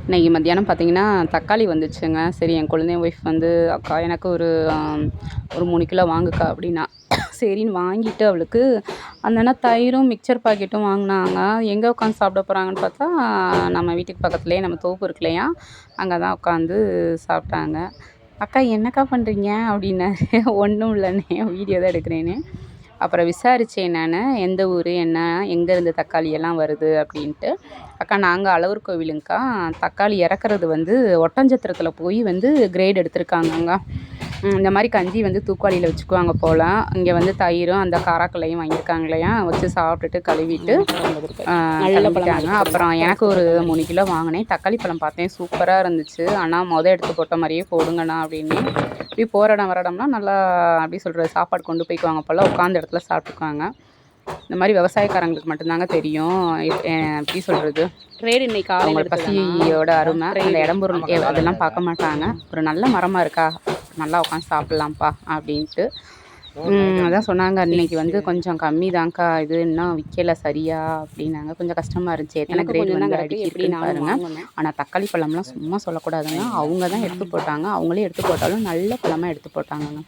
இன்றைக்கி மத்தியானம் பார்த்தீங்கன்னா தக்காளி வந்துச்சுங்க. சரி என் குழந்தைய ஒய்ஃப் வந்து அக்கா எனக்கு ஒரு 3 கிலோ வாங்குக்கா அப்படின்னா சரின்னு வாங்கிட்டு அவளுக்கு அந்த அண்ணா தயிரும் மிக்சர் பாக்கெட்டும் வாங்கினாங்க. எங்கே உட்காந்து சாப்பிட போகிறாங்கன்னு பார்த்தா நம்ம வீட்டுக்கு பக்கத்துலேயே நம்ம தோப்பு இருக்கு இல்லையா, அங்கே தான் உட்காந்து சாப்பிட்டாங்க. அக்கா என்னக்கா பண்ணுறீங்க அப்படின்னாரு. ஒன்றும் இல்லைண்ணே வீடியோ தான் எடுக்கிறேன்னு. அப்புறம் விசாரித்தேன் நான், எந்த ஊர் என்ன எங்கேருந்து தக்காளி எல்லாம் வருது அப்படின்ட்டு. அக்கா நாங்கள் அழகர் கோவிலுங்க்கா, தக்காளி இறக்குறது வந்து ஒட்டஞ்சத்திரத்தில் போய் வந்து கிரேட் எடுத்திருக்காங்கங்க. இந்த மாதிரி கஞ்சி வந்து தூக்குவாளியில் வச்சுக்குவாங்க போல். இங்கே வந்து தயிரும் அந்த காராக்கல்லையும் வாங்கியிருக்காங்க இல்லையா, வச்சு சாப்பிட்டுட்டு கழுவிட்டு கிளம்பிட்டாங்க. அப்புறம் எனக்கு ஒரு 3 கிலோ வாங்கினேன். தக்காளி பழம் பார்த்தேன் சூப்பராக இருந்துச்சு. ஆனால் எடுத்து போட்ட மாதிரியே போடுங்கண்ணா அப்படின்னு. இப்படி போகிற இடம் வர இடம்லாம் நல்லா அப்படி சொல்கிறது சாப்பாடு கொண்டு போய்க்குவாங்க போல், உட்காந்த இடத்துல சாப்பிட்டுக்குவாங்க. இந்த மாதிரி விவசாயக்காரங்களுக்கு மட்டும்தாங்க தெரியும் எப்படி சொல்கிறது ட்ரேட் இன்னைக்கு அவங்களோட பசியோட அருமை. அந்த இடம்பொருள் அதெல்லாம் பார்க்க மாட்டாங்க. ஒரு நல்ல மரமாக இருக்கா, நல்லா உட்காந்து சாப்பிட்லாம்ப்பா அப்படின்ட்டு. அதான் சொன்னாங்க, இன்றைக்கி வந்து கொஞ்சம் கம்மி தான்க்கா, இது இன்னும் விற்கலை சரியா அப்படின்னாங்க. கொஞ்சம் கஷ்டமாக இருந்துச்சு. எத்தனை கிரேட் வந்து அடிக்கிட்டுன்னு பாருங்க. ஆனால் தக்காளி பழம்லாம் சும்மா சொல்லக்கூடாதுங்க, அவங்க தான் எடுத்து போட்டாங்க. அவங்களே எடுத்து போட்டாலும் நல்ல பழமாக எடுத்து போட்டாங்கங்க.